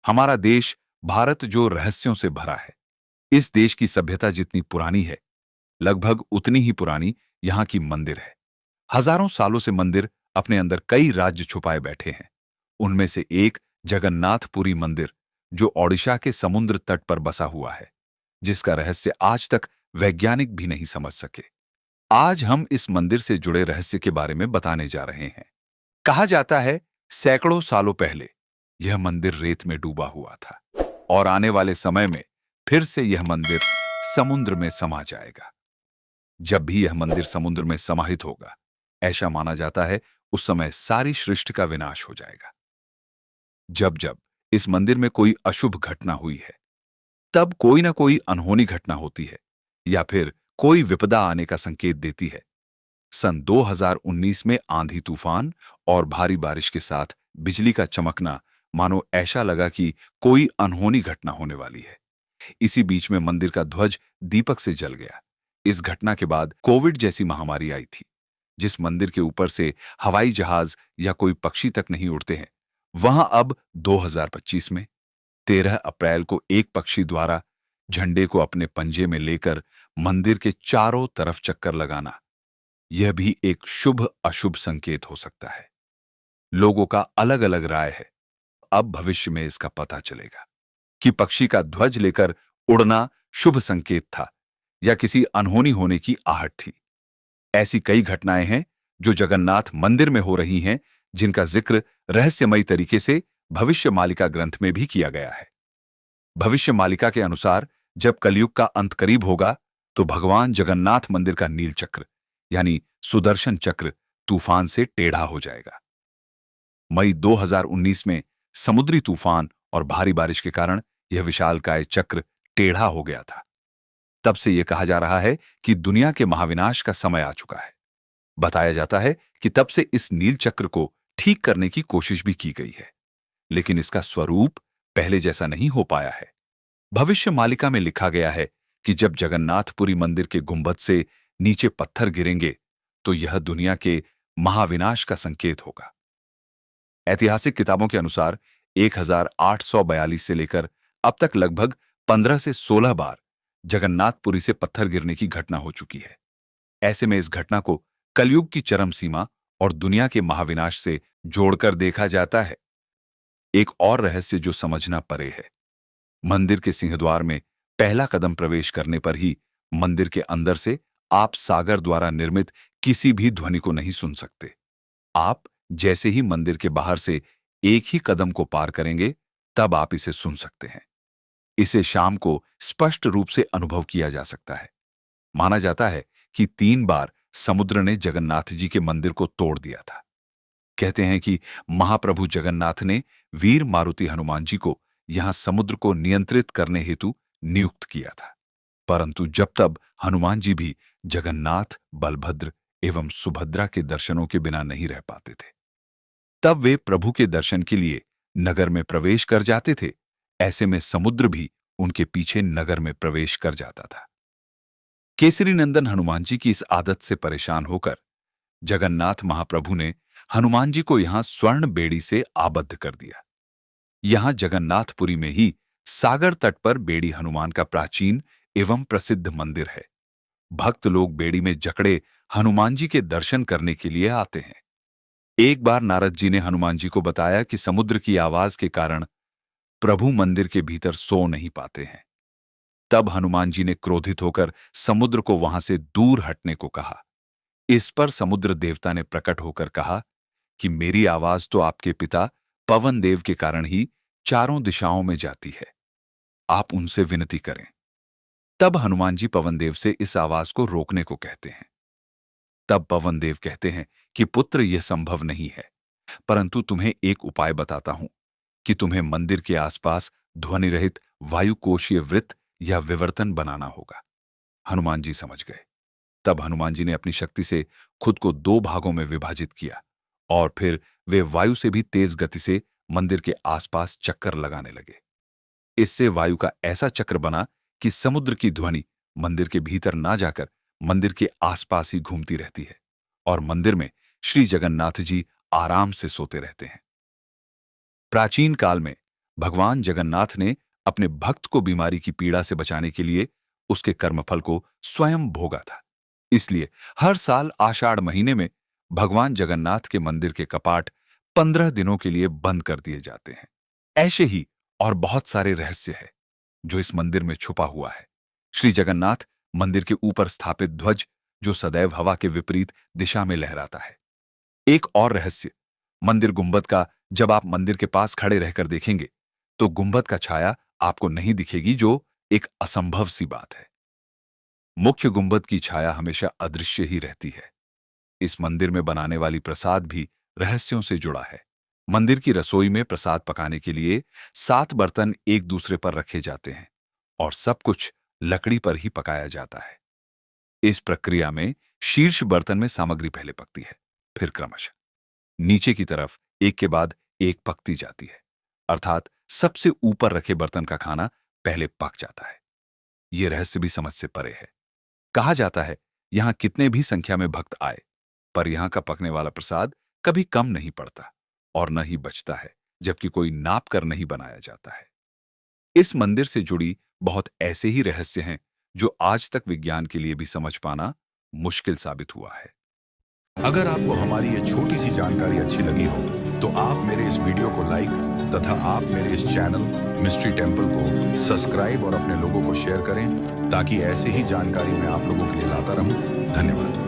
हमारा देश भारत जो रहस्यों से भरा है। इस देश की सभ्यता जितनी पुरानी है, लगभग उतनी ही पुरानी यहाँ की मंदिर है। हजारों सालों से मंदिर अपने अंदर कई राज्य छुपाए बैठे हैं। उनमें से एक जगन्नाथपुरी मंदिर, जो ओडिशा के समुद्र तट पर बसा हुआ है, जिसका रहस्य आज तक वैज्ञानिक भी नहीं समझ सके। आज हम इस मंदिर से जुड़े रहस्य के बारे में बताने जा रहे हैं। कहा जाता है, सैकड़ों सालों पहले यह मंदिर रेत में डूबा हुआ था और आने वाले समय में फिर से यह मंदिर समुद्र में समा जाएगा। जब भी यह मंदिर समुद्र में समाहित होगा, ऐसा माना जाता है, उस समय सारी सृष्टि का विनाश हो जाएगा। जब जब इस मंदिर में कोई अशुभ घटना हुई है, तब कोई ना कोई अनहोनी घटना होती है या फिर कोई विपदा आने का संकेत देती है। सन 2019 में आंधी तूफान और भारी बारिश के साथ बिजली का चमकना, मानो ऐसा लगा कि कोई अनहोनी घटना होने वाली है। इसी बीच में मंदिर का ध्वज दीपक से जल गया। इस घटना के बाद कोविड जैसी महामारी आई थी। जिस मंदिर के ऊपर से हवाई जहाज या कोई पक्षी तक नहीं उड़ते हैं, वहां अब 2025 में 13 अप्रैल को एक पक्षी द्वारा झंडे को अपने पंजे में लेकर मंदिर के चारों तरफ चक्कर लगाना, यह भी एक शुभ अशुभ संकेत हो सकता है। लोगों का अलग अलग राय है। अब भविष्य में इसका पता चलेगा कि पक्षी का ध्वज लेकर उड़ना शुभ संकेत था या किसी अनहोनी होने की आहट थी। ऐसी कई घटनाएं हैं जो जगन्नाथ मंदिर में हो रही हैं, जिनका जिक्र रहस्यमयी तरीके से भविष्य मालिका ग्रंथ में भी किया गया है। भविष्य मालिका के अनुसार जब कलयुग का अंत करीब होगा, तो भगवान जगन्नाथ मंदिर का नील चक्र यानी सुदर्शन चक्र तूफान से टेढ़ा हो जाएगा। मई 2019 में समुद्री तूफान और भारी बारिश के कारण यह विशालकाय चक्र टेढ़ा हो गया था। तब से यह कहा जा रहा है कि दुनिया के महाविनाश का समय आ चुका है। बताया जाता है कि तब से इस नील चक्र को ठीक करने की कोशिश भी की गई है, लेकिन इसका स्वरूप पहले जैसा नहीं हो पाया है। भविष्य मालिका में लिखा गया है कि जब जगन्नाथपुरी मंदिर के गुंबद से नीचे पत्थर गिरेंगे, तो यह दुनिया के महाविनाश का संकेत होगा। ऐतिहासिक किताबों के अनुसार 1842 से लेकर अब तक लगभग 15 से 16 बार जगन्नाथपुरी से पत्थर गिरने की घटना हो चुकी है। ऐसे में इस घटना को कलयुग की चरम सीमा और दुनिया के महाविनाश से जोड़कर देखा जाता है। एक और रहस्य जो समझना परे है, मंदिर के सिंहद्वार में पहला कदम प्रवेश करने पर ही मंदिर के अंदर से आप सागर द्वारा निर्मित किसी भी ध्वनि को नहीं सुन सकते। आप जैसे ही मंदिर के बाहर से एक ही कदम को पार करेंगे, तब आप इसे सुन सकते हैं। इसे शाम को स्पष्ट रूप से अनुभव किया जा सकता है। माना जाता है कि 3 बार समुद्र ने जगन्नाथ जी के मंदिर को तोड़ दिया था। कहते हैं कि महाप्रभु जगन्नाथ ने वीर मारुति हनुमान जी को यहां समुद्र को नियंत्रित करने हेतु नियुक्त किया था। परंतु जब तब हनुमान जी भी जगन्नाथ, बलभद्र एवं सुभद्रा के दर्शनों के बिना नहीं रह पाते थे। तब वे प्रभु के दर्शन के लिए नगर में प्रवेश कर जाते थे। ऐसे में समुद्र भी उनके पीछे नगर में प्रवेश कर जाता था। केसरी नंदन हनुमान जी की इस आदत से परेशान होकर जगन्नाथ महाप्रभु ने हनुमान जी को यहां स्वर्ण बेड़ी से आबद्ध कर दिया। यहां जगन्नाथपुरी में ही सागर तट पर बेड़ी हनुमान का प्राचीन एवं प्रसिद्ध मंदिर है। भक्त लोग बेड़ी में जकड़े हनुमान जी के दर्शन करने के लिए आते हैं। एक बार नारद जी ने हनुमान जी को बताया कि समुद्र की आवाज के कारण प्रभु मंदिर के भीतर सो नहीं पाते हैं। तब हनुमान जी ने क्रोधित होकर समुद्र को वहां से दूर हटने को कहा। इस पर समुद्र देवता ने प्रकट होकर कहा कि मेरी आवाज तो आपके पिता पवन देव के कारण ही चारों दिशाओं में जाती है, आप उनसे विनती करें। तब हनुमान जी पवन देव से इस आवाज को रोकने को कहते हैं। तब पवन देव कहते हैं कि पुत्र, यह संभव नहीं है, परंतु तुम्हें एक उपाय बताता हूं कि तुम्हें मंदिर के आसपास ध्वनि रहित वायुकोशीय वृत्त या विवर्तन बनाना होगा। हनुमान जी समझ गए। तब हनुमान जी ने अपनी शक्ति से खुद को 2 भागों में विभाजित किया और फिर वे वायु से भी तेज गति से मंदिर के आसपास चक्कर लगाने लगे। इससे वायु का ऐसा चक्र बना कि समुद्र की ध्वनि मंदिर के भीतर ना जाकर मंदिर के आसपास ही घूमती रहती है और मंदिर में श्री जगन्नाथ जी आराम से सोते रहते हैं। प्राचीन काल में भगवान जगन्नाथ ने अपने भक्त को बीमारी की पीड़ा से बचाने के लिए उसके कर्मफल को स्वयं भोगा था। इसलिए हर साल आषाढ़ महीने में भगवान जगन्नाथ के मंदिर के कपाट 15 दिनों के लिए बंद कर दिए जाते हैं। ऐसे ही और बहुत सारे रहस्य हैं जो इस मंदिर में छुपा हुआ है। श्री जगन्नाथ मंदिर के ऊपर स्थापित ध्वज जो सदैव हवा के विपरीत दिशा में लहराता है। एक और रहस्य, मंदिर गुंबद का जब आप मंदिर के पास खड़े रहकर देखेंगे तो गुंबद का छाया आपको नहीं दिखेगी, जो एक असंभव सी बात है। मुख्य गुंबद की छाया हमेशा अदृश्य ही रहती है। इस मंदिर में बनाने वाली प्रसाद भी रहस्यों से जुड़ा है। मंदिर की रसोई में प्रसाद पकाने के लिए 7 बर्तन एक दूसरे पर रखे जाते हैं और सब कुछ लकड़ी पर ही पकाया जाता है। इस प्रक्रिया में शीर्ष बर्तन में सामग्री पहले पकती है, फिर क्रमशः नीचे की तरफ एक के बाद एक पकती जाती है, अर्थात सबसे ऊपर रखे बर्तन का खाना पहले पक जाता है। यह रहस्य भी समझ से परे है। कहा जाता है यहां कितने भी संख्या में भक्त आए, पर यहां का पकने वाला प्रसाद कभी कम नहीं पड़ता और न ही बचता है, जबकि कोई नाप कर नहीं बनाया जाता है। इस मंदिर से जुड़ी बहुत ऐसे ही रहस्य हैं जो आज तक विज्ञान के लिए भी समझ पाना मुश्किल साबित हुआ है। अगर आपको हमारी ये छोटी सी जानकारी अच्छी लगी हो तो आप मेरे इस वीडियो को लाइक तथा आप मेरे इस चैनल मिस्ट्री टेंपल को सब्सक्राइब और अपने लोगों को शेयर करें, ताकि ऐसे ही जानकारी मैं आप लोगों के लिए लाता रहूं। धन्यवाद।